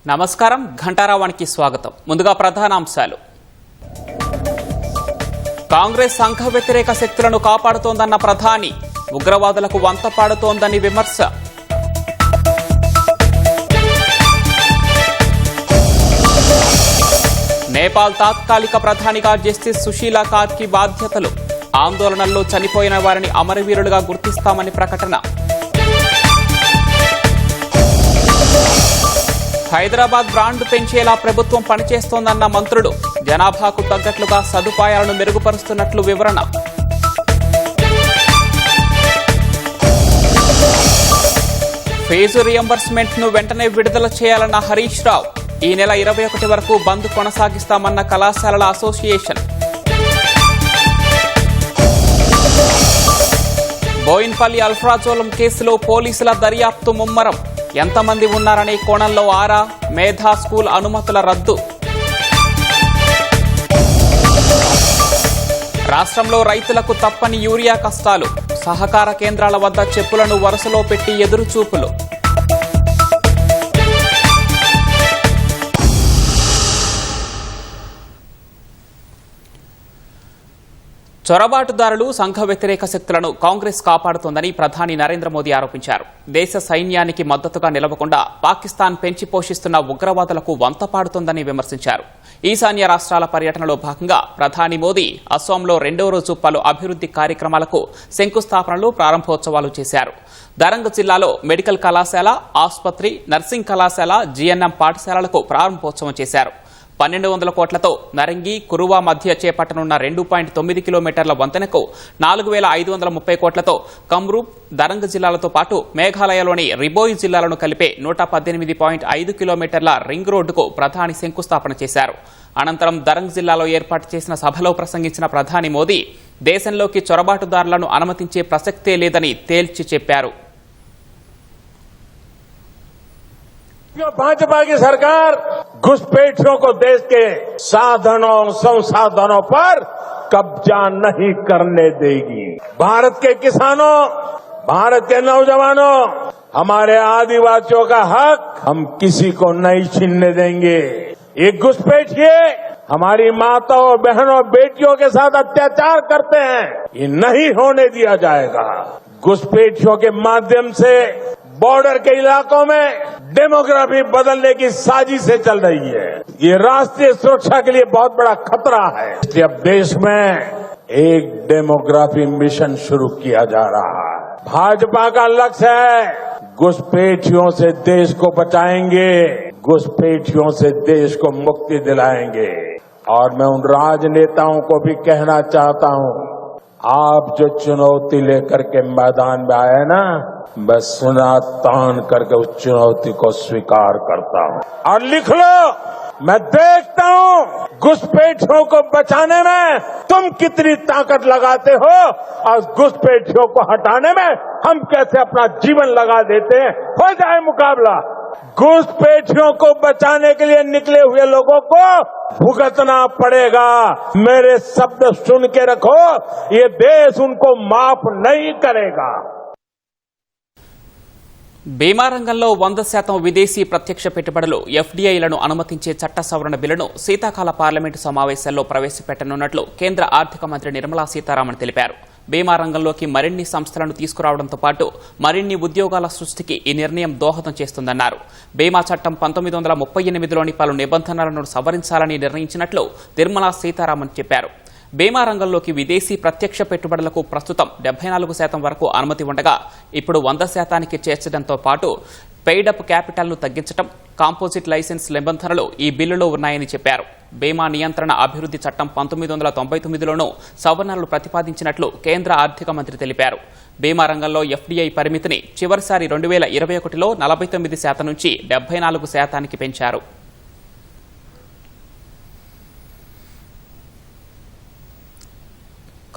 నమస్కారం ఘంటారావానికి స్వాగతం. ముందుగా ప్రధానాంశాలు. కాంగ్రెస్ సంఘ వ్యతిరేక శక్తులను కాపాడుతోందన్న ప్రధాని, ఉగ్రవాదులకు వంతపాడుతోందని విమర్శ. నేపాల్ తాత్కాలిక ప్రధానిగా జస్టిస్ సుశీలా కార్కి బాధ్యతలు, ఆందోళనల్లో చనిపోయిన వారిని అమరవీరులుగా గుర్తిస్తామని ప్రకటన. హైదరాబాద్ బ్రాండ్ పెంచేలా ప్రభుత్వం పనిచేస్తోందన్న మంత్రులు, జనాభాకు తగ్గట్లుగా సదుపాయాలను మెరుగుపరుస్తున్నట్లు వివరణ. ఫీజు రియంబర్స్మెంట్ ను వెంటనే విడుదల చేయాలన్న హరీష్ రావు, ఈ నెల 21 వరకు బంద్ కొనసాగిస్తామన్న కళాశాలల అసోసియేషన్. బోయిన్పల్లి అల్ఫ్రాజోలం కేసులో పోలీసుల దర్యాప్తు ముమ్మరం, ఎంతమంది ఉన్నారనే కోణంలో ఆరా, మేధా స్కూల్ అనుమతుల రద్దు. రాష్ట్రంలో రైతులకు తప్పని యూరియా కష్టాలు, సహకార కేంద్రాల వద్ద చెప్పులను వరుసలో పెట్టి ఎదురుచూపులు. చొరబాటుదారులు, సంఘ వ్యతిరేక శక్తులను కాంగ్రెస్ కాపాడుతోందని ప్రధాని నరేంద్ర మోదీ ఆరోపించారు. దేశ సైన్యానికి మద్దతుగా నిలవకుండా పాకిస్తాన్ పెంచి పోషిస్తున్న ఉగ్రవాదులకు వంతపాడుతోందని విమర్శించారు. ఈశాన్య రాష్ట్రాల పర్యటనలో భాగంగా ప్రధాని మోదీ అస్సాంలో 2వ రోజు పలు అభివృద్ది కార్యక్రమాలకు శంకుస్థాపనలు, ప్రారంభోత్సవాలు చేశారు. దరంగ్ జిల్లాలో మెడికల్ కళాశాల, ఆసుపత్రి, నర్సింగ్ కళాశాల, జీఎన్ఎం పాఠశాలలకు ప్రారంభోత్సవం చేశారు. 1200 కోట్లతో నరంగి, కురువా మధ్య చేపట్టనున్న 2.9 కిలోమీటర్ల వంతెనకు 4530 కోట్లతో కమ్రూప్, దరంగ్ జిల్లాలతో పాటు మేఘాలయలోని రిబోయ్ జిల్లాలను కలిపే 118.5 కిలోమీటర్ల రింగ్ రోడ్డుకు ప్రధాని శంకుస్థాపన చేశారు. అనంతరం దరంగ్ జిల్లాలో ఏర్పాటు చేసిన సభలో ప్రసంగించిన ప్రధాని మోదీ, దేశంలోకి చొరబాటుదారులను అనుమతించే ప్రసక్తే లేదని తేల్చి చెప్పారు. भाजपा की सरकार घुसपैठियों को देश के साधनों संसाधनों पर कब्जा नहीं करने देगी। भारत के किसानों, भारत के नौजवानों, हमारे आदिवासियों का हक हम किसी को नहीं छीनने देंगे। ये घुसपैठिए हमारी माताओं, बहनों, बेटियों के साथ अत्याचार करते हैं, ये नहीं होने दिया जाएगा। घुसपैठियों के माध्यम से बॉर्डर के इलाकों में डेमोग्राफी बदलने की साजिशें चल रही है। ये राष्ट्रीय सुरक्षा के लिए बहुत बड़ा खतरा है। इसलिए अब देश में एक डेमोग्राफी मिशन शुरू किया जा रहा है। भाजपा का लक्ष्य है घुसपैठियों से देश को बचाएंगे, घुसपैठियों से देश को मुक्ति दिलाएंगे। और मैं उन राजनेताओं को भी कहना चाहता हूं, आप जो चुनौती लेकर के मैदान में आए ना, बस सुना तान करके उस चुनौती को स्वीकार करता हूं। और लिख लो, मैं देखता हूं घुसपैठियों को बचाने में तुम कितनी ताकत लगाते हो और घुसपैठियों को हटाने में हम कैसे अपना जीवन लगा देते हैं। हो जाए मुकाबला। घुसपैठियों को बचाने के लिए निकले हुए लोगों को भुगतना पड़ेगा। मेरे शब्द सुन के रखो, ये देश उनको माफ नहीं करेगा। బీమా రంగంలో 100% విదేశీ ప్రత్యక్ష పెట్టుబడులు, ఎఫ్డీఐలను అనుమతించే చట్ట సవరణ బిల్లును శీతాకాల పార్లమెంటు సమావేశాల్లో ప్రవేశపెట్టనున్నట్లు కేంద్ర ఆర్థిక మంత్రి నిర్మలా సీతారామన్ తెలిపారు. బీమా రంగంలోకి మరిన్ని సంస్థలను తీసుకురావడంతో పాటు మరిన్ని ఉద్యోగాల సృష్టికి ఈ నిర్ణయం దోహదం చేస్తుందన్నారు. బీమా చట్టం 1938లోని పలు నిబంధనలను సవరించాలని నిర్ణయించినట్లు నిర్మలా సీతారామన్ చెప్పారు. బీమా రంగంలోకి విదేశీ ప్రత్యక్ష పెట్టుబడులకు ప్రస్తుతం 74% వరకు అనుమతి ఉండగా ఇప్పుడు 100%కి చేర్చడంతో పాటు పెయిడప్ క్యాపిటల్ను తగ్గించడం, కాంపోజిట్ లైసెన్స్ నిబంధనలు ఈ బిల్లులో ఉన్నాయని చెప్పారు. బీమా నియంత్రణ అభివృద్ది చట్టం 1999లోనూ సవరణలు ప్రతిపాదించినట్లు కేంద్ర ఆర్థిక మంత్రి తెలిపారు. బీమా రంగంలో ఎఫ్డీఐ పరిమితిని చివరిసారి 2021లో 49% నుంచి 74%కి పెంచారు.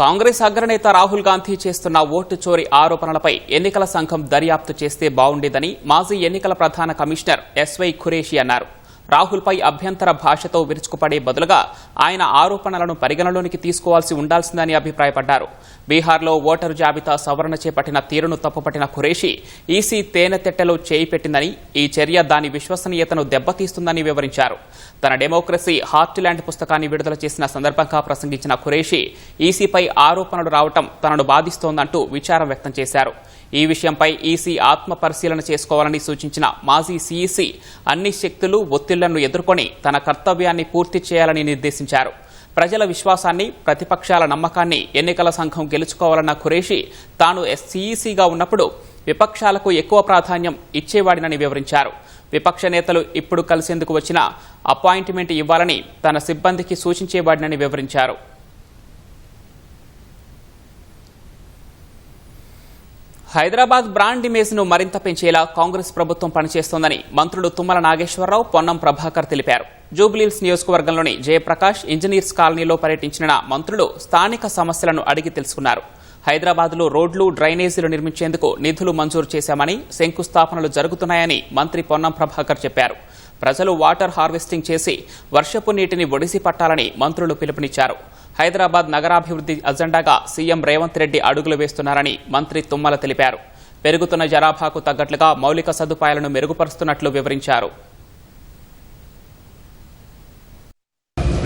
కాంగ్రెస్ అగ్రనేత రాహుల్ గాంధీ చేస్తున్న ఓటు చోరీ ఆరోపణలపై ఎన్నికల సంఘం దర్యాప్తు చేస్తే బాగుండేదని మాజీ ఎన్నికల ప్రధాన కమిషనర్ ఎస్వై ఖురేషి అన్నారు. రాహుల్పై అభ్యంతర భాషతో విరుచుకుపడే బదులుగా ఆయన ఆరోపణలను పరిగణలోనికి తీసుకోవాల్సి ఉండాల్సిందని అభిప్రాయపడ్డారు. బీహార్లో ఓటరు జాబితా సవరణ చేపట్టిన తీరును తప్పుపట్టిన ఖురేషీ ఈసీ తేనెతెట్టెలో చేయి పెట్టిందని, ఈ చర్య దాని విశ్వసనీయతను దెబ్బతీస్తుందని వివరించారు. తన డెమోక్రసీ హార్ట్ల్యాండ్ పుస్తకాన్ని విడుదల చేసిన సందర్భంగా ప్రసంగించిన ఖురేషీ ఈసీపై ఆరోపణలు రావడం తనను బాధిస్తోందంటూ విచారం వ్యక్తం చేశారు. ఈ విషయంపై ఈసీ ఆత్మ పరిశీలన చేసుకోవాలని సూచించిన మాజీ సీఈసీ అన్ని శక్తులు ఒత్తిళ్లను ఎదుర్కొని తన కర్తవ్యాన్ని పూర్తి చేయాలని నిర్దేశించారు. ప్రజల విశ్వాసాన్ని, ప్రతిపక్షాల నమ్మకాన్ని ఎన్నికల సంఘం గెలుచుకోవాలన్న ఖురేషీ తాను సీఈసీగా ఉన్నప్పుడు విపక్షాలకు ఎక్కువ ప్రాధాన్యం ఇచ్చేవాడినని వివరించారు. విపక్ష నేతలు ఇప్పుడు కలిసేందుకు వచ్చిన అపాయింట్మెంట్ ఇవ్వాలని తన సిబ్బందికి సూచించేవాడినని వివరించారు. హైదరాబాద్ బ్రాండ్ ఇమేజ్ ను మరింత పెంచేలా కాంగ్రెస్ ప్రభుత్వం పనిచేస్తోందని మంత్రులు తుమ్మల నాగేశ్వరరావు, పొన్నం ప్రభాకర్ తెలిపారు. జూబ్లీహిల్స్ నియోజకవర్గంలోని జయప్రకాష్ ఇంజనీర్స్ కాలనీలో పర్యటించిన మంత్రులు స్థానిక సమస్యలను అడిగి తెలుసుకున్నారు. హైదరాబాద్లో రోడ్లు, డ్రైనేజీలు నిర్మించేందుకు నిధులు మంజూరు చేశామని, శంకుస్థాపనలు జరుగుతున్నాయని మంత్రి పొన్నం ప్రభాకర్ చెప్పారు. ప్రజలు వాటర్ హార్వెస్టింగ్ చేసి వర్షపు నీటిని ఒడిసి పట్టాలని మంత్రులు పిలుపునిచ్చారు. హైదరాబాద్ నగరాభివృద్ధి అజెండాగా సీఎం రేవంత్ రెడ్డి అడుగులు వేస్తున్నారని మంత్రి తుమ్మల తెలిపారు. పెరుగుతున్న జనాభాకు తగ్గట్లుగా మౌలిక సదుపాయాలను మెరుగుపరుస్తున్నట్లు వివరించారు.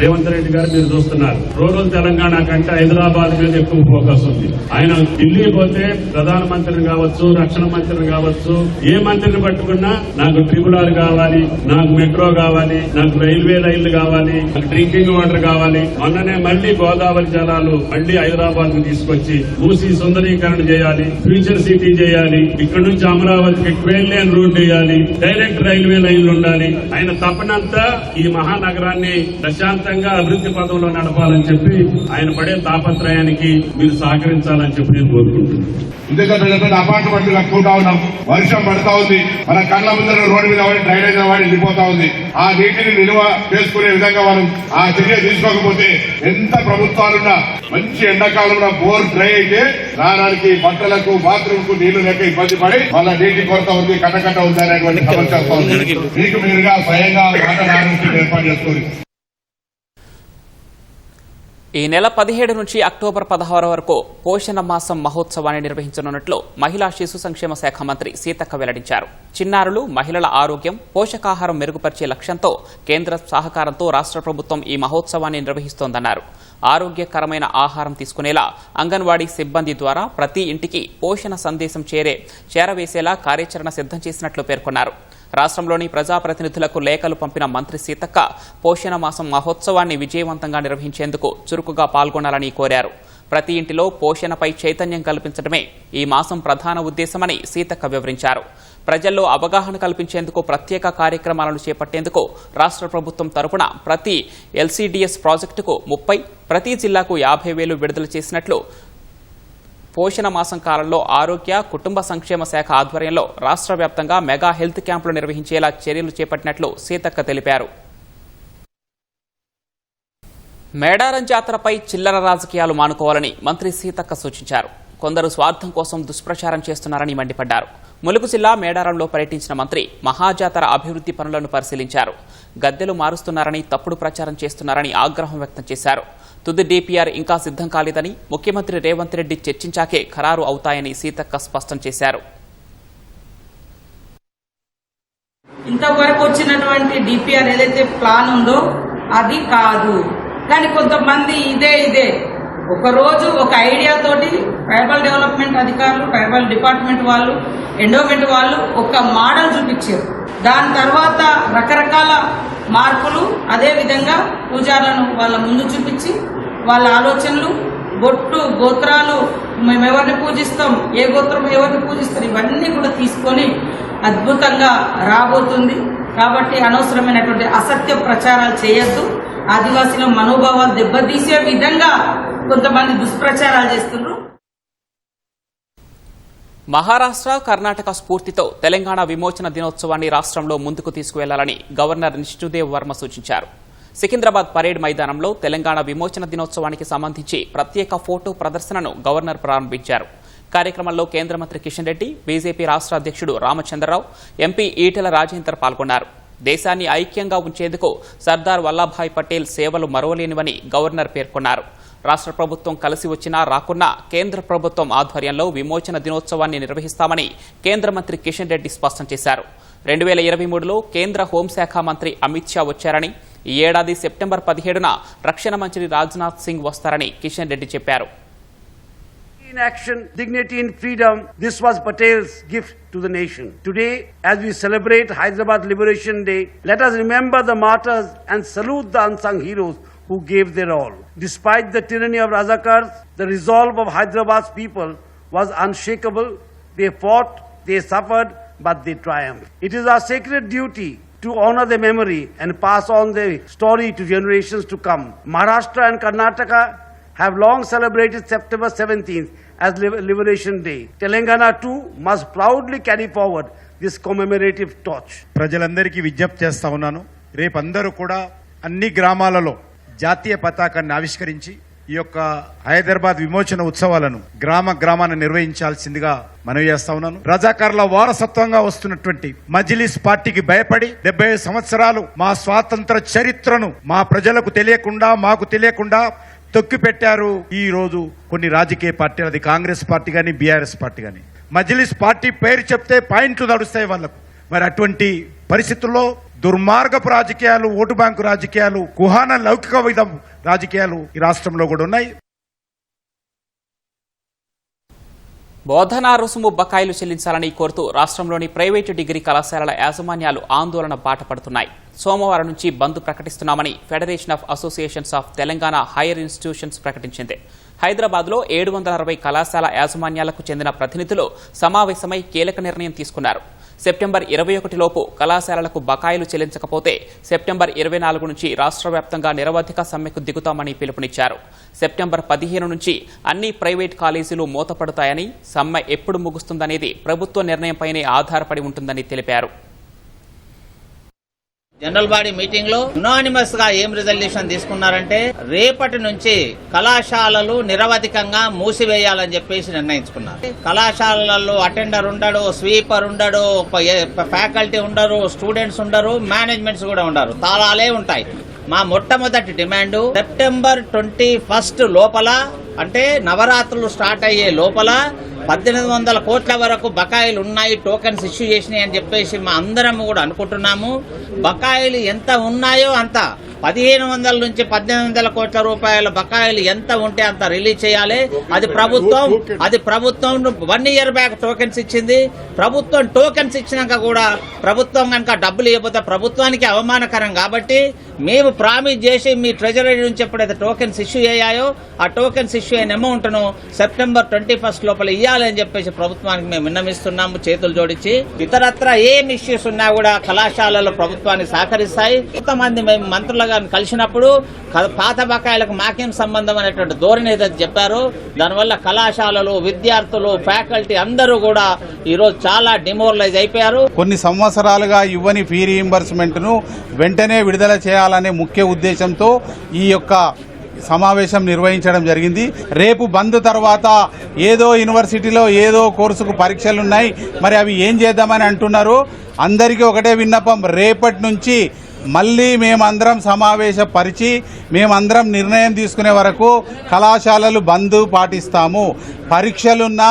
రేవంత్ రెడ్డి గారు మీరు చూస్తున్నారు, రూరల్ తెలంగాణ కంటే హైదరాబాద్ మీద ఎక్కువ ఫోకస్ ఉంది. ఆయన ఢిల్లీ పోతే ప్రధానమంత్రిని కావచ్చు, రక్షణ మంత్రిని కావచ్చు, ఏ మంత్రిని పట్టుకున్నా నాకు ట్రిపుల్ ఆర్ కావాలి, నాకు మెట్రో కావాలి, నాకు రైల్వే లైన్లు కావాలి, నాకు డ్రింకింగ్ వాటర్ కావాలి. మొన్ననే మళ్లీ గోదావరి జలాలు మళ్లీ హైదరాబాద్ కు తీసుకొచ్చి మూసీ సుందరీకరణ చేయాలి, ఫ్యూచర్ సిటీ చేయాలి, ఇక్కడ నుంచి అమరావతికి ట్రైన్ లేన్ రూట్ వేయాలి, డైరెక్ట్ రైల్వే లైన్లు ఉండాలి. ఆయన తప్పనంతా ఈ మహానగరాన్ని ప్రశాంత అభివృద్ధి పథంలో నడపాలని చెప్పి ఆయన పడే తాపత్రయానికి మీరు సహకరించాలని చెప్పి నేను కోరుకుంటున్నాను. ఇందులో పెద్ద పెద్ద అపార్ట్మెంట్లు కట్టుకుంటా ఉన్నాం. వర్షం పడతా ఉంది, మన కళ్ళ ముందర రోడ్డు మీద వాడి డ్రైనేజ్ వాడి వెళ్ళిపోతా ఉంది. ఆ నీటిని నిల్వ చేసుకునే విధంగా మనం ఆ చర్య తీసుకోకపోతే ఎంత ప్రభుత్వాలున్నా మంచి ఎండాకాలంలో బోర్ డ్రై అయితే స్నానానికి, బట్టలకు, బాత్రూమ్ కు నీళ్లు లేక ఇబ్బంది పడి వాళ్ళ నీటి కొరత ఉంది, కట్టకట్ట ఉంది అనేటువంటి సమస్య వస్తుంది. మీకు మీరుగా స్వయంగా వాటర్ హార్వెస్టింగ్ ఏర్పాటు చేసుకోండి. ఈ నెల 17 నుంచి అక్టోబర్ 16 వరకు పోషణ మాసం మహోత్సవాన్ని నిర్వహించనున్నట్లు మహిళా శిశు సంక్షేమ శాఖ మంత్రి సీతక్క వెల్లడించారు. చిన్నారులు, మహిళల ఆరోగ్యం, పోషకాహారం మెరుగుపరిచే లక్ష్యంతో కేంద్ర సహకారంతో రాష్ట్ర ప్రభుత్వం ఈ మహోత్సవాన్ని నిర్వహిస్తోందన్నారు. ఆరోగ్యకరమైన ఆహారం తీసుకునేలా అంగన్వాడీ సిబ్బంది ద్వారా ప్రతి ఇంటికి పోషణ సందేశం చేరవేసేలా కార్యాచరణ సిద్దం చేసినట్లు పేర్కొన్నారు. రాష్ట్రంలోని ప్రజాప్రతినిధులకు లేఖలు పంపిన మంత్రి సీతక్క పోషణ మాసం మహోత్సవాన్ని విజయవంతంగా నిర్వహించేందుకు చురుకుగా పాల్గొనాలని కోరారు. ప్రతి ఇంటిలో పోషణపై చైతన్యం కల్పించడమే ఈ మాసం ప్రధాన ఉద్దేశమని సీతక్క వివరించారు. ప్రజల్లో అవగాహన కల్పించేందుకు ప్రత్యేక కార్యక్రమాలను చేపట్టేందుకు రాష్ట్ర ప్రభుత్వం తరపున ప్రతి ఎల్సీడీఎస్ ప్రాజెక్టుకు 30, ప్రతి జిల్లాకు 50,000 విడుదల చేసినట్లు, పోషణ మాసం కాలంలో ఆరోగ్య, కుటుంబ సంక్షేమ శాఖ ఆధ్వర్యంలో రాష్ట్ర వ్యాప్తంగా మెగా హెల్త్ క్యాంపులు నిర్వహించేలా చర్యలు చేపట్టినట్లు సీతక్క తెలిపారు. మేడారం జాతరపై చిల్లర రాజకీయాలు మానుకోవాలని మంత్రి సీతక్క సూచించారు. కొందరు స్వార్థం కోసం దుష్ప్రచారం చేస్తున్నారని మండిపడ్డారు. ములుగు జిల్లా మేడారంలో పర్యటించిన మంత్రి మహాజాతర అభివృద్ధి పనులను పరిశీలించారు. గద్దెలు మారుస్తున్నారని, తప్పుడు ప్రచారం చేస్తున్నారని ఆగ్రహం వ్యక్తం చేశారు. తుది డీపీఆర్ ఇంకా సిద్దం కాలేదని, ముఖ్యమంత్రి రేవంత్ రెడ్డి చర్చించాకే ఖరారు అవుతాయని సీతక్క స్పష్టం చేశారు. ఇంతవరకు వచ్చినటువంటి డీపీఆర్ ఏదైతే ప్లాన్ ఉందో అది కాదు. కానీ కొంతమంది ఇదే ఒకరోజు ఒక ఐడియా తోటి ట్రైబల్ డెవలప్మెంట్ అధికారులు, ట్రైబల్ డిపార్ట్మెంట్ వాళ్ళు, ఎండోమెంట్ వాళ్ళు ఒక మోడల్ చూపించారు. దాని తర్వాత రకరకాల మార్పులు, అదే విధంగా పూజారులను వాళ్ళ ముందు చూపించి వాళ్ళ ఆలోచనలు, బొట్టు, గోత్రాలు, మేము ఎవరిని పూజిస్తాం, ఏ గోత్రం ఎవరిని పూజిస్తాం, ఇవన్నీ కూడా తీసుకొని అద్భుతంగా రాబోతుంది. కాబట్టి అనవసరమైనటువంటి అసత్య ప్రచారాలు చేయొద్దు. ఆదివాసీల మనోభావాలు దెబ్బతీసే విధంగా కొంతమంది దుష్ప్రచారాలు చేస్తున్నారు. మహారాష్ట్ర, కర్ణాటక స్ఫూర్తితో తెలంగాణ విమోచన దినోత్సవాన్ని రాష్ట్రంలో ముందుకు తీసుకువెళ్లాలని గవర్నర్ నిష్ణుదేవ్ వర్మ సూచించారు. సికింద్రాబాద్ పరేడ్ మైదానంలో తెలంగాణ విమోచన దినోత్సవానికి సంబంధించి ప్రత్యేక ఫోటో ప్రదర్శనను గవర్నర్ ప్రారంభించారు. కార్యక్రమంలో కేంద్ర మంత్రి కిషన్ రెడ్డి, బీజేపీ రాష్ట్ర అధ్యక్షుడు రామచంద్రరావు, ఎంపీ ఈటెల రాజేందర్ పాల్గొన్నారు. దేశాన్ని ఐక్యంగా ఉంచేందుకు సర్దార్ వల్లభాయ్ పటేల్ సేవలు మరువలేనివని గవర్నర్ పేర్కొన్నారు. రాష్ట్ర ప్రభుత్వం కలిసి వచ్చినా రాకున్నా కేంద్ర ప్రభుత్వం ఆధ్వర్యంలో విమోచన దినోత్సవాన్ని నిర్వహిస్తామని కేంద్ర మంత్రి కిషన్ రెడ్డి స్పష్టం చేశారు. 2023లో కేంద్ర హోంశాఖ మంత్రి అమిత్ షా వచ్చారని, ఈ ఏడాది సెప్టెంబర్ 17న రక్షణ మంత్రి రాజ్నాథ్ సింగ్ వస్తారని కిషన్ రెడ్డి చెప్పారు. In action, dignity and freedom, this was Patel's gift to the nation. Today, as we celebrate Hyderabad Liberation Day, let us remember the martyrs and salute the unsung heroes who gave their all. Despite the tyranny of Razakars, the resolve of Hyderabad's people was unshakable. They fought, they suffered, but they triumphed. It is our sacred duty to honor their memory and pass on their story to generations to come. Maharashtra and Karnataka have long celebrated September 17th as Liberation Day. Telangana too must proudly carry forward this commemorative torch. ప్రజలందరికీ విజ్ఞప్తి చేస్తా ఉన్నాను. రేపందరూ కూడా అన్ని గ్రామాలలో జాతీయ పతాకాన్ని ఆవిష్కరించి ఈ యొక్క హైదరాబాద్ విమోచన ఉత్సవాలను గ్రామాన్ని నిర్వహించాల్సిందిగా మనవి చేస్తా ఉన్నాను. రజాకార్ల వారసత్వంగా వస్తున్నటువంటి మజ్లిస్ పార్టీకి భయపడి 70 సంవత్సరాలు మా స్వాతంత్ర చరిత్రను మా ప్రజలకు తెలియకుండా మాకు తెలియకుండా తొక్కి పెట్టారు. ఈ రోజు కొన్ని రాజకీయ పార్టీలు, అది కాంగ్రెస్ పార్టీ గాని బీఆర్ఎస్ పార్టీ గాని, మజ్లిస్ పార్టీ పేరు చెప్తే పాయింట్లు నడుస్తాయి వాళ్లకు. మరి అటువంటి పరిస్థితుల్లో దుర్మార్గపు రాజకీయాలు, ఓటు బ్యాంకు రాజకీయాలు, కుహాన లౌకిక విధం రాజకీయాలు ఈ రాష్ట్రంలో కూడా ఉన్నాయి. బోధనా రుసుము బకాయిలు చెల్లించాలని కోరుతూ రాష్ట్రంలోని ప్రైవేటు డిగ్రీ కళాశాలల యాజమాన్యాలు ఆందోళన బాట పడుతున్నాయి. సోమవారం నుంచి బంద్ ప్రకటిస్తున్నామని federation of associations of Telangana higher institutions ప్రకటించింది. హైదరాబాద్లో 760 కళాశాల యాజమాన్యాలకు చెందిన ప్రతినిధులు సమావేశమై కీలక నిర్ణయం తీసుకున్నారు. సెప్టెంబర్ 21 లోపు కళాశాలలకు బకాయిలు చెల్లించకపోతే సెప్టెంబర్ 24 నుంచి రాష్ట్ర వ్యాప్తంగా నిరవధిక సమ్మెకు దిగుతామని పిలుపునిచ్చారు. సెప్టెంబర్ 15 నుంచి అన్ని ప్రైవేట్ కాలేజీలు మూతపడతాయని, సమ్మె ఎప్పుడు ముగుస్తుందనేది ప్రభుత్వ నిర్ణయంపైనే ఆధారపడి ఉంటుందని తెలిపారు. జనరల్ బాడీ మీటింగ్ లో యునానిమస్ గా ఏం రిజల్యూషన్ తీసుకున్నారంటే రేపటి నుంచి కళాశాలలు నిరవధికంగా మూసివేయాలని చెప్పేసి నిర్ణయించుకున్నారు. కళాశాలలలో అటెండర్ ఉండడు, స్వీపర్ ఉండడు, ఫ్యాకల్టీ ఉండరు, స్టూడెంట్స్ ఉండరు, మేనేజ్మెంట్స్ కూడా ఉండరు, తాళాలే ఉంటాయి. మా మొట్టమొదటి డిమాండ్ సెప్టెంబర్ 21 లోపల, అంటే నవరాత్రులు స్టార్ట్ అయ్యే లోపల 1800 కోట్ల వరకు బకాయిలు ఉన్నాయి, టోకెన్స్ ఇష్యూ చేసినాయి అని చెప్పేసి మా అందరం కూడా అనుకుంటున్నాము. బకాయిలు ఎంత ఉన్నాయో అంత 1500 నుంచి 1800 కోట్ల రూపాయల బకాయిలు ఎంత ఉంటే అంత రిలీజ్ చేయాలి. అది ప్రభుత్వం 1 ఇయర్ బ్యాక్ టోకెన్స్ ఇచ్చింది. ప్రభుత్వం టోకెన్స్ ఇచ్చినాక కూడా ప్రభుత్వం కనుక డబ్బులు ఇవ్వకపోతే ప్రభుత్వానికి అవమానకరం. కాబట్టి మేము ప్రామిస్ చేసి మీ ట్రెజరీ నుంచి ఎప్పుడైతే టోకెన్స్ ఇష్యూ అయ్యాయో ఆ టోకెన్స్ ఇష్యూ అయిన అమౌంట్ ను సెప్టెంబర్ 21 లోపల ఇవ్వాలి అని చెప్పేసి ప్రభుత్వానికి మేము విన్నవిస్తున్నాము చేతులు జోడించి. ఇతరత్ర ఏం ఇష్యూస్ ఉన్నా కూడా కళాశాలలు ప్రభుత్వానికి సహకరిస్తాయి. కొంతమంది మేము మంత్రులుగా కలిసినప్పుడు పాత బకాయిలకు మాకేం సంబంధం అనేటువంటి ధోరణి ఏదైతే చెప్పారో దానివల్ల కళాశాలలు, విద్యార్థులు, ఫ్యాకల్టీ అందరూ కూడా ఈరోజు చాలా డిమోరలైజ్ అయిపోయారు. కొన్ని సంవత్సరాలుగా ఇవ్వని ఫీ రీయింబర్స్మెంట్ ను వెంటనే విడుదల చేయాలనే ముఖ్య ఉద్దేశంతో ఈ యొక్క సమావేశం నిర్వహించడం జరిగింది. రేపు బంద్ తర్వాత ఏదో యూనివర్సిటీలో ఏదో కోర్సుకు పరీక్షలున్నాయి, మరి అవి ఏం చేద్దామని అంటున్నారు. అందరికీ ఒకటే విన్నపం, రేపటి నుంచి మళ్ళీ మేమందరం సమావేశపరిచి మేమందరం నిర్ణయం తీసుకునే వరకు కళాశాలలు బంద్ పాటిస్తాము. పరీక్షలున్నా,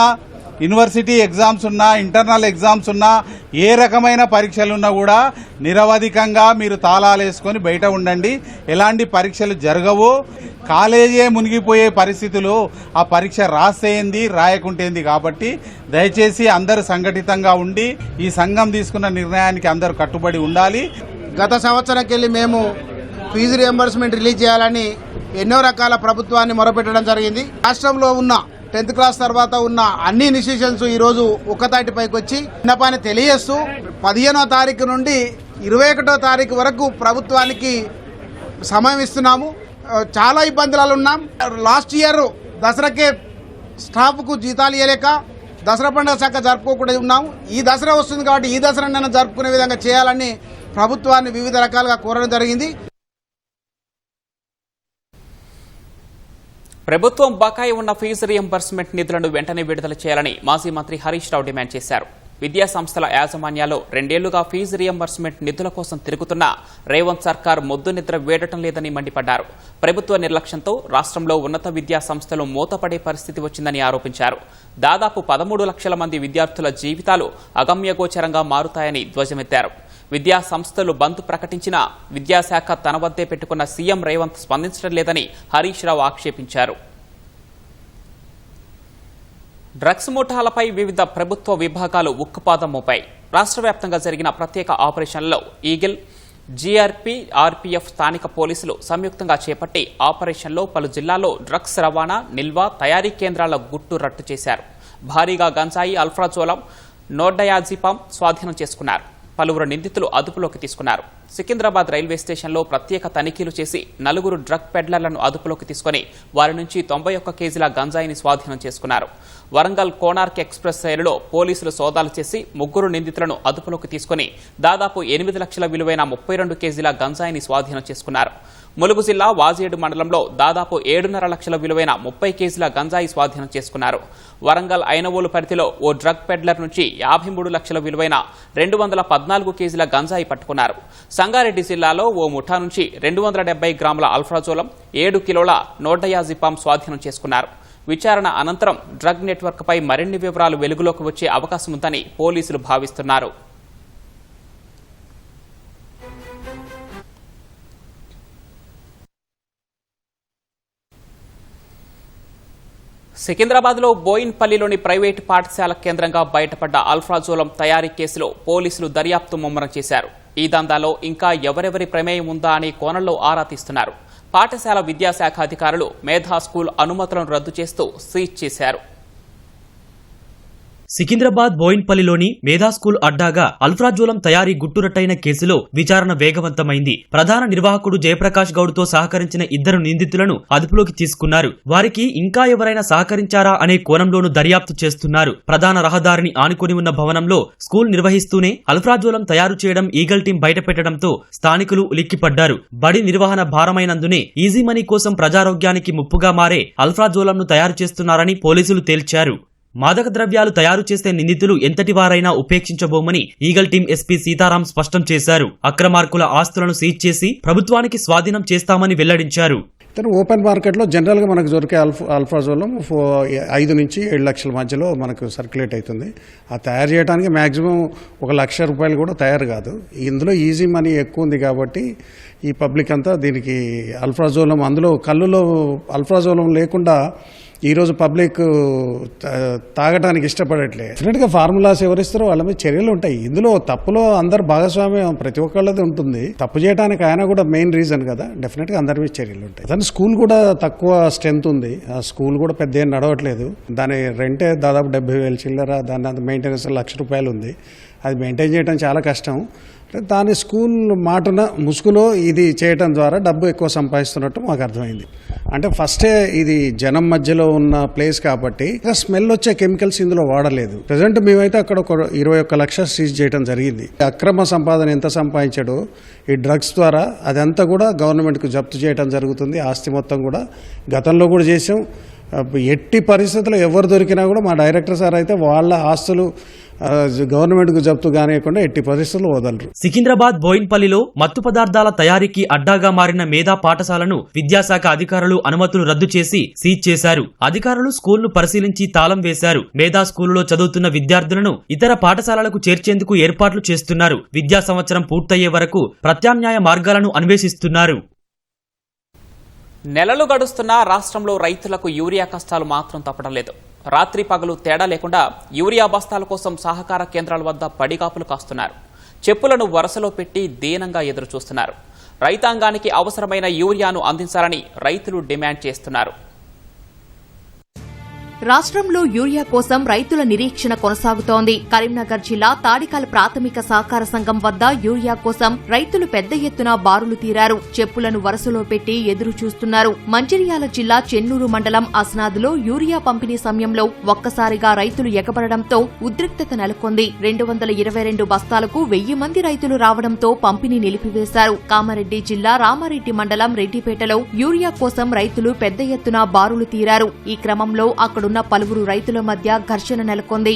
యూనివర్సిటీ ఎగ్జామ్స్ ఉన్నా, ఇంటర్నల్ ఎగ్జామ్స్ ఉన్నా, ఏ రకమైన పరీక్షలున్నా కూడా నిరవధికంగా మీరు తాళాలు వేసుకొని బయట ఉండండి. ఎలాంటి పరీక్షలు జరగవు. కాలేజే మునిగిపోయే పరిస్థితులు, ఆ పరీక్ష రాసేంది రాయకుంటేంది. కాబట్టి దయచేసి అందరూ సంఘటితంగా ఉండి ఈ సంఘం తీసుకున్న నిర్ణయానికి అందరూ కట్టుబడి ఉండాలి. గత సంవత్సరంకెళ్ళి మేము ఫీజు రియంబర్స్మెంట్ రిలీజ్ చేయాలని ఎన్నో రకాల ప్రభుత్వాన్ని మొరపెట్టడం జరిగింది. రాష్ట్రంలో ఉన్న 10th క్లాస్ తర్వాత ఉన్న అన్ని ఇన్స్టిట్యూషన్స్ ఈరోజు ఒక్కతాటిపైకి వచ్చి విన్నపాన్ని తెలియజేస్తూ 15వ తారీఖు నుండి 21వ తారీఖు వరకు ప్రభుత్వానికి సమయం ఇస్తున్నాము. చాలా ఇబ్బందులు ఉన్నాం. లాస్ట్ ఇయర్ దసరాకే స్టాఫ్కు జీతాలు ఇవ్వలేక దసరా పండుగ చక్కగా జరుపుకోకుండా ఉన్నాము. ఈ దసరా వస్తుంది కాబట్టి ఈ దసరా జరుపుకునే విధంగా చేయాలని ప్రభుత్వాన్ని వివిధ రకాలుగా కోరడం జరిగింది. ప్రభుత్వం బకాయి ఉన్న ఫీజు రియంబర్స్మెంట్ నిధులను వెంటనే విడుదల చేయాలని మాజీ మంత్రి హరీష్ రావు డిమాండ్ చేశారు. విద్యా సంస్థల యాజమాన్యాలు 2 ఏళ్లుగా ఫీజు రియంబర్స్మెంట్ నిధుల కోసం తిరుగుతున్నా రేవంత్ సర్కార్ మొద్దు నిద్ర వేడటం లేదని మండిపడ్డారు. ప్రభుత్వ నిర్లక్ష్యంతో రాష్ట్రంలో ఉన్నత విద్యా సంస్థలు మూతపడే పరిస్థితి వచ్చిందని ఆరోపించారు. దాదాపు 13 లక్షల మంది విద్యార్థుల జీవితాలు అగమ్యగోచరంగా మారుతాయని ధ్వజమెత్తారు. విద్యా సంస్థలు బంద్ ప్రకటించినా విద్యాశాఖ తన వద్దే పెట్టుకున్న సీఎం రేవంత్ స్పందించడం లేదని హరీష్ రావు ఆక్షేపించారు. డ్రగ్స్ ముఠాలపై వివిధ ప్రభుత్వ విభాగాలు ఉక్కుపాదం మోపాయి. రాష్ట్ర వ్యాప్తంగా జరిగిన ప్రత్యేక ఆపరేషన్లో ఈగిల్, జీఆర్పీ, ఆర్పీఎఫ్, స్థానిక పోలీసులు సంయుక్తంగా చేపట్టి ఆపరేషన్లో పలు జిల్లాల్లో డ్రగ్స్ రవాణా, నిల్వ, తయారీ కేంద్రాల గుట్టు రట్టు చేశారు. భారీగా గంజాయి, అల్ఫ్రాజోలం, నోర్డయాజిపామ్ స్వాధీనం చేసుకున్నారు. పలువురు నిందితులు అదుపులోకి తీసుకున్నారు. సికింద్రాబాద్ రైల్వే స్టేషన్లో ప్రత్యేక తనిఖీలు చేసి 4 డ్రగ్ పెడ్లర్లను అదుపులోకి తీసుకుని వారి నుంచి 91 కేజీల గంజాయిని స్వాధీనం చేసుకున్నారు. వరంగల్ కోనార్క్ ఎక్స్ప్రెస్ రైలులో పోలీసులు సోదాలు చేసి 3 నిందితులను అదుపులోకి తీసుకుని దాదాపు 8 లక్షల విలువైన 32 కేజీల గంజాయిని స్వాధీనం చేసుకున్నారు. ములుగు జిల్లా వాజేడు మండలంలో దాదాపు 7.5 లక్షల విలువైన 30 కేజీల గంజాయి స్వాధీనం చేసుకున్నారు. వరంగల్ ఐనవోలు పరిధిలో ఓ డ్రగ్ పెడ్లర్ నుంచి 53 లక్షల విలువైన 214 కేజీల గంజాయి పట్టుకున్నారు. సంగారెడ్డి జిల్లాలో ఓ ముఠా నుంచి 270 గ్రాముల అల్ఫ్రాజోలం, 7 కిలోల నోర్డయాజిపామ్ స్వాధీనం చేసుకున్నారు. విచారణ అనంతరం డ్రగ్ నెట్వర్క్ పై మరిన్ని వివరాలు వెలుగులోకి వచ్చే అవకాశం ఉందని పోలీసులు భావిస్తున్నారు. సికింద్రాబాద్లో బోయిన్పల్లిలోని ప్రైవేటు పాఠశాల కేంద్రంగా బయటపడ్డ అల్ఫ్రాజోలం తయారీ కేసులో పోలీసులు దర్యాప్తు ముమ్మరం చేశారు. ఈ దందాలో ఇంకా ఎవరెవరి ప్రమేయం ఉందా అనే కోణంలో ఆరా తీస్తున్నారు. పాఠశాల విద్యాశాఖ అధికారులు మేధా స్కూల్ అనుమతులను రద్దు చేస్తూ సీజ్ చేశారు. సికింద్రాబాద్ బోయిన్పల్లిలోని మేధా స్కూల్ అడ్డాగా అల్ఫ్రాజోలం తయారీ గుట్టురట్టయిన కేసులో విచారణ వేగవంతమైంది. ప్రధాన నిర్వాహకుడు జయప్రకాష్ గౌడ్తో సహకరించిన 2 నిందితులను అదుపులోకి తీసుకున్నారు. వారికి ఇంకా ఎవరైనా సహకరించారా అనే కోణంలోనూ దర్యాప్తు చేస్తున్నారు. ప్రధాన రహదారిని ఆనుకుని ఉన్న భవనంలో స్కూల్ నిర్వహిస్తూనే అల్ఫ్రాజోలం తయారు చేయడం ఈగల్ టీం బయటపెట్టడంతో స్థానికులు ఉలిక్కిపడ్డారు. బడి నిర్వహణ భారమైనందునే ఈజీ మనీ కోసం ప్రజారోగ్యానికి ముప్పుగా మారే అల్ఫ్రాజోలంను తయారు చేస్తున్నారని పోలీసులు తేల్చారు. మాదక ద్రవ్యాలు తయారు చేసే నిందితులు ఎంతటి వారైనా ఉపేక్షించబోమని ఈగల్ టీం ఎస్పీ సీతారాం స్పష్టం చేశారు. అక్రమార్కుల ఆస్తులను సీజ్ చేసి ప్రభుత్వానికి స్వాధీనం చేస్తామని వెల్లడించారు. ఓపెన్ మార్కెట్లో జనరల్గా మనకు దొరికే అల్ఫ్రాజోలం 5 నుంచి 7 లక్షల మధ్యలో మనకు సర్క్యులేట్ అవుతుంది. ఆ తయారు చేయడానికి మ్యాక్సిమం 1 లక్ష రూపాయలు కూడా తయారు కాదు. ఇందులో ఈజీ మనీ ఎక్కువ ఉంది కాబట్టి ఈ పబ్లిక్ అంతా దీనికి అల్ఫ్రాజోలం, అందులో కళ్ళులో అల్ఫ్రాజోలం లేకుండా ఈరోజు పబ్లిక్ తాగడానికి ఇష్టపడట్లేదు. డెఫినెట్గా ఫార్ములాస్ ఎవరిస్తారో వాళ్ళ మీద చర్యలు ఉంటాయి. ఇందులో తప్పులో అందరు భాగస్వామ్యం ప్రతి ఒక్కళ్ళది ఉంటుంది. తప్పు చేయడానికి ఆయన కూడా మెయిన్ రీజన్ కదా. డెఫినెట్గా అందరి మీద చర్యలు ఉంటాయి. దాని స్కూల్ కూడా తక్కువ స్ట్రెంత్ ఉంది. ఆ స్కూల్ కూడా పెద్ద ఏం నడవట్లేదు. దాని రెంటే దాదాపు 70,000 చిల్లర, దాని మెయింటెనెన్స్ 1 లక్ష రూపాయలు ఉంది. అది మెయింటైన్ చేయడం చాలా కష్టం. దాని స్కూల్ మాటన ముసుగులో ఇది చేయడం ద్వారా డబ్బు ఎక్కువ సంపాదిస్తున్నట్టు మాకు అర్థమైంది. అంటే ఫస్టే ఇది జనం మధ్యలో ఉన్న ప్లేస్ కాబట్టి స్మెల్ వచ్చే కెమికల్స్ ఇందులో వాడలేదు. ప్రజెంట్ మేమైతే అక్కడ ఒక 21 లక్ష సీజ్ చేయడం జరిగింది. అక్రమ సంపాదన ఎంత సంపాదించాడో ఈ డ్రగ్స్ ద్వారా అదంతా కూడా గవర్నమెంట్కు జప్తు చేయడం జరుగుతుంది. ఆస్తి మొత్తం కూడా గతంలో కూడా చేసాం. ఎట్టి పరిస్థితుల్లో ఎవరు దొరికినా కూడా మా డైరెక్టర్ సార్ అయితే వాళ్ళ ఆస్తులు గవర్నమెంట్ కు జప్తు కానియకుండా ఎట్టి పరిస్థితుల్లో వదలరు. సికింద్రాబాద్ బోయిన్పల్లిలో మత్తు పదార్థాల తయారీకి అడ్డాగా మారిన మేధా పాఠశాలను విద్యాశాఖ అధికారులు అనుమతులు రద్దు చేసి సీజ్ చేశారు. అధికారులు స్కూల్ను పరిశీలించి తాళం వేశారు. మేధా స్కూలులో చదువుతున్న విద్యార్థులను ఇతర పాఠశాలలకు చేర్చేందుకు ఏర్పాట్లు చేస్తున్నారు. విద్యా సంవత్సరం పూర్తయ్యే వరకు ప్రత్యామ్నాయ మార్గాలను అన్వేషిస్తున్నారు. నెలలు గడుస్తున్నా రాష్ట్రంలో రైతులకు యూరియా కష్టాలు మాత్రం తప్పడం లేదు. రాత్రి పగలు తేడా లేకుండా యూరియా బస్తాల కోసం సహకార కేంద్రాల వద్ద పడిగాపులు కాస్తున్నారు. చెప్పులను వరుసలో పెట్టి దీనంగా ఎదురు చూస్తున్నారు. రైతాంగానికి అవసరమైన యూరియాను అందించాలని రైతులు డిమాండ్ చేస్తున్నారు. రాష్ట్రంలో యూరియా కోసం రైతుల నిరీక్షణ కొనసాగుతోంది. కరీంనగర్ జిల్లా తాడికల్ ప్రాథమిక సహకార సంఘం వద్ద యూరియా కోసం రైతులు పెద్ద ఎత్తున బారులు తీరారు. చెప్పులను వరుసలో పెట్టి ఎదురు చూస్తున్నారు. మంచిర్యాల జిల్లా చెన్నూరు మండలం అస్నాదులో యూరియా పంపిణీ సమయంలో ఒక్కసారిగా రైతులు ఎగబడడంతో ఉద్రిక్తత నెలకొంది. 222 బస్తాలకు 1000 మంది రైతులు రావడంతో పంపిణీ నిలిపివేశారు. కామారెడ్డి జిల్లా రామారెడ్డి మండలం రెడ్డిపేటలో యూరియా కోసం రైతులు పెద్ద ఎత్తున బారులు తీరారు. ఈ క్రమంలో అక్కడున్న పలువురు రైతుల మధ్య ఘర్షణ నెలకొంది.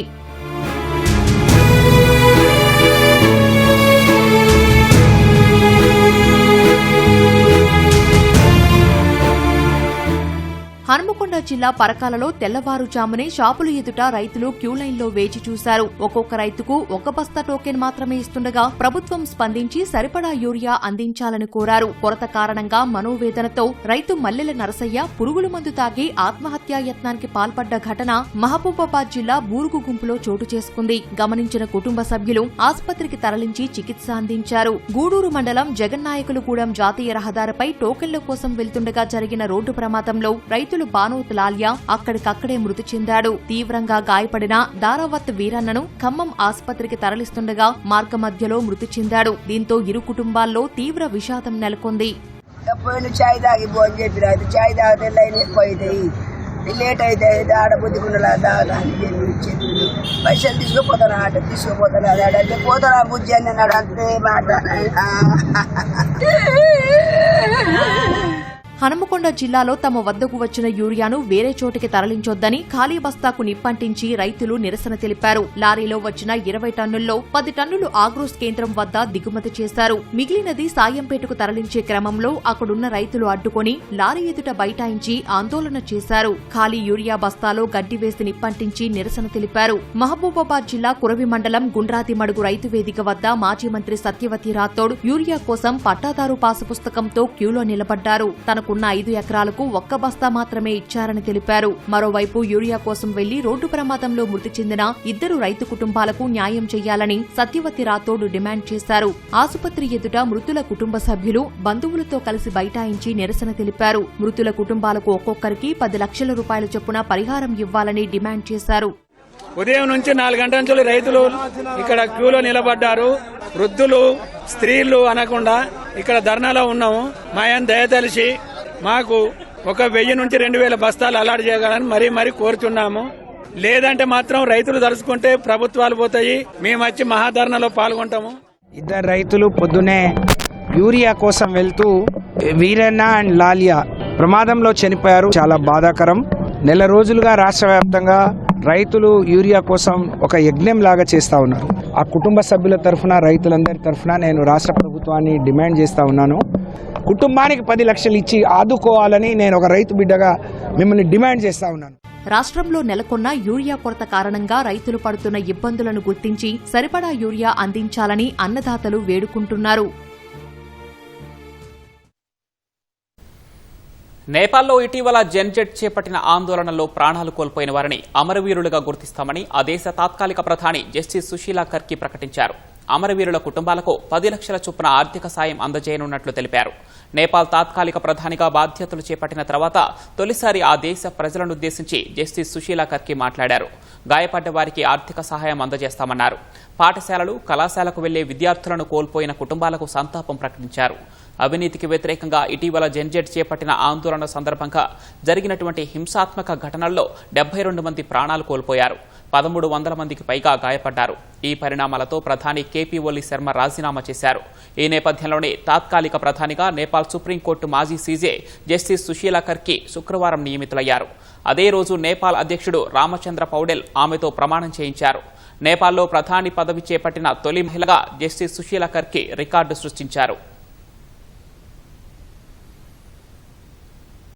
హనుమకొండ జిల్లా పరకాలలో తెల్లవారుజామునే షాపుల ఎదుట రైతులు క్యూలైన్లో వేచి చూశారు. ఒక్కొక్క రైతుకు ఒక బస్తా టోకెన్ మాత్రమే ఇస్తుండగా ప్రభుత్వం స్పందించి సరిపడా యూరియా అందించాలని కోరారు. కొరత కారణంగా మనోవేదనతో రైతు మల్లెల నరసయ్య పురుగుల మందు తాగి ఆత్మహత్యా యత్నానికి పాల్పడ్డ ఘటన మహబూబాబాద్ జిల్లా బూరుగు గుంపులో చోటు చేసుకుంది. గమనించిన కుటుంబ సభ్యులు ఆసుపత్రికి తరలించి చికిత్స అందించారు. గూడూరు మండలం జగన్నాయకులగూడెం జాతీయ రహదారిపై టోకెన్ల కోసం వెళ్తుండగా జరిగిన రోడ్డు ప్రమాదంలో రైతులు బానోత్ లాల్యా అక్కడికక్కడే మృతి చెందాడు. తీవ్రంగా గాయపడిన దారావత్ వీరన్నను ఖమ్మం ఆసుపత్రికి తరలిస్తుండగా మార్గమధ్యలో మృతి చెందాడు. దీంతో ఇరు కుటుంబాల్లో తీవ్ర విషాదం నెలకొంది. లేట్ అయితే ఆడబుద్ధికుండా పైసలు తీసుకుపోతాను ఆట తీసుకుపోతాను అదే పోతాను బుజ్జి అని అన్నాడు. అంతే మాట. హనుమకొండ జిల్లాలో తమ వద్దకు వచ్చిన యూరియాను వేరే చోటికి తరలించొద్దని ఖాళీ బస్తాకు నిప్పంటించి రైతులు నిరసన తెలిపారు. లారీలో వచ్చిన 20 టన్నుల్లో 10 టన్నులు ఆగ్రోస్ కేంద్రం వద్ద దిగుమతి చేశారు. మిగిలినది సాయంపేటకు తరలించే క్రమంలో అక్కడున్న రైతులు అడ్డుకొని లారీ ఎదుట బైఠాయించి ఆందోళన చేశారు. ఖాళీ యూరియా బస్తాలో గడ్డి వేసి నిప్పంటించి నిరసన తెలిపారు. మహబూబాబాద్ జిల్లా కురవి మండలం గుండ్రాతి మడుగు రైతు వేదిక వద్ద మాజీ మంత్రి సత్యవతి రాథోడ్ యూరియా కోసం పట్టాదారు పాసు పుస్తకంతో క్యూలో నిలబడ్డారు. తనకున్న 5 ఎకరాలకు ఒక్క బస్తా మాత్రమే ఇచ్చారని తెలిపారు. మరోవైపు యూరియా కోసం వెళ్లి రోడ్డు ప్రమాదంలో మృతి చెందిన 2 రైతు కుటుంబాలకు న్యాయం చేయాలని సత్యవతి రాథోడ్ డిమాండ్ చేశారు. ఆసుపత్రి ఎదుట మృతుల కుటుంబ సభ్యులు బంధువులతో కలిసి బైఠాయించి నిరసన తెలిపారు. మృతుల కుటుంబాలకు ఒక్కొక్కరికి 10 లక్షల రూపాయల చొప్పున పరిహారం ఇవ్వాలని డిమాండ్ చేశారు. ఉదయం నుంచి 4 గంటల నుంచి రైతులు ఇక్కడ క్యూలో నిలబడ్డారు. వృద్ధులు, స్త్రీలు అనకుండా ఇక్కడ ధర్నాలో ఉన్నాము. మా ఆయన దయతలిసి మాకు 1000 నుంచి 2000 బస్తాలు అలాట్ చేయాలని మరీ కోరుతున్నాము. లేదంటే మాత్రం రైతులు తలుచుకుంటే ప్రభుత్వాలు పోతాయి. మేము వచ్చి మహాధర్నాలో పాల్గొంటాము. 2 రైతులు పొద్దునే యూరియా కోసం వెళ్తూ వీరన్న అండ్ లాలియా ప్రమాదంలో చనిపోయారు. చాలా బాధాకరం. నెల రోజులుగా రాష్ట్ర వ్యాప్తంగా రైతులు యూరియా కోసం ఒక యజ్ఞం లాగా చేస్తా ఉన్నారు. ఆ కుటుంబ సభ్యుల తరఫున, రైతులందరి తరఫున నేను రాష్ట్ర ప్రభుత్వాన్ని డిమాండ్ చేస్తా ఉన్నాను. కుటుంబానికి 10 లక్షలు ఇచ్చి ఆదుకోవాలని నేను ఒక రైతు బిడ్డగా మిమ్మల్ని డిమాండ్ చేస్తా ఉన్నాను. రాష్ట్రంలో నెలకొన్న యూరియా కొరత కారణంగా రైతులు పడుతున్న ఇబ్బందులను గుర్తించి సరిపడా యూరియా అందించాలని అన్నదాతలు వేడుకుంటున్నారు. నేపాల్లో ఇటీవల జెన్జెట్ చేపట్టిన ఆందోళనలో ప్రాణాలు కోల్పోయిన వారిని అమరవీరులుగా గుర్తిస్తామని ఆ దేశ తాత్కాలిక ప్రధాని జస్టిస్ సుశీలా కర్కి ప్రకటించారు. అమరవీరుల కుటుంబాలకు 10 లక్షల చొప్పున ఆర్థిక సాయం అందజేయనున్నట్లు తెలిపారు. నేపాల్ తాత్కాలిక ప్రధానిగా బాధ్యతలు చేపట్టిన తర్వాత తొలిసారి ఆ దేశ ప్రజలనుద్దేశించి జస్టిస్ సుశీలా కర్కి మాట్లాడారు. గాయపడ్డ వారికి ఆర్థిక సహాయం అందజేస్తామన్నారు. పాఠశాలలు, కళాశాలకు వెళ్లే విద్యార్థులను కోల్పోయిన కుటుంబాలకు సంతాపం ప్రకటించారు. అవినీతికి వ్యతిరేకంగా ఇటీవల జెన్జెట్ చేపట్టిన ఆందోళన సందర్భంగా జరిగినటువంటి హింసాత్మక ఘటనల్లో 72 మంది ప్రాణాలు కోల్పోయారు. 1300 మందికి పైగా గాయపడ్డారు. ఈ పరిణామాలతో ప్రధాని కేపీ ఓలీ శర్మ రాజీనామా చేశారు. ఈ నేపథ్యంలోనే తాత్కాలిక ప్రధానిగా నేపాల్ సుప్రీంకోర్టు మాజీ సీజే జస్టిస్ సుశీలా కర్కి శుక్రవారం నియమితులయ్యారు. అదే రోజు నేపాల్ అధ్యక్షుడు రామచంద్ర పౌడెల్ ఆమెతో ప్రమాణం చేయించారు. నేపాల్లో ప్రధాని పదవి చేపట్టిన తొలి మహిళగా జస్టిస్ సుశీలా కర్కి రికార్డు సృష్టించారు.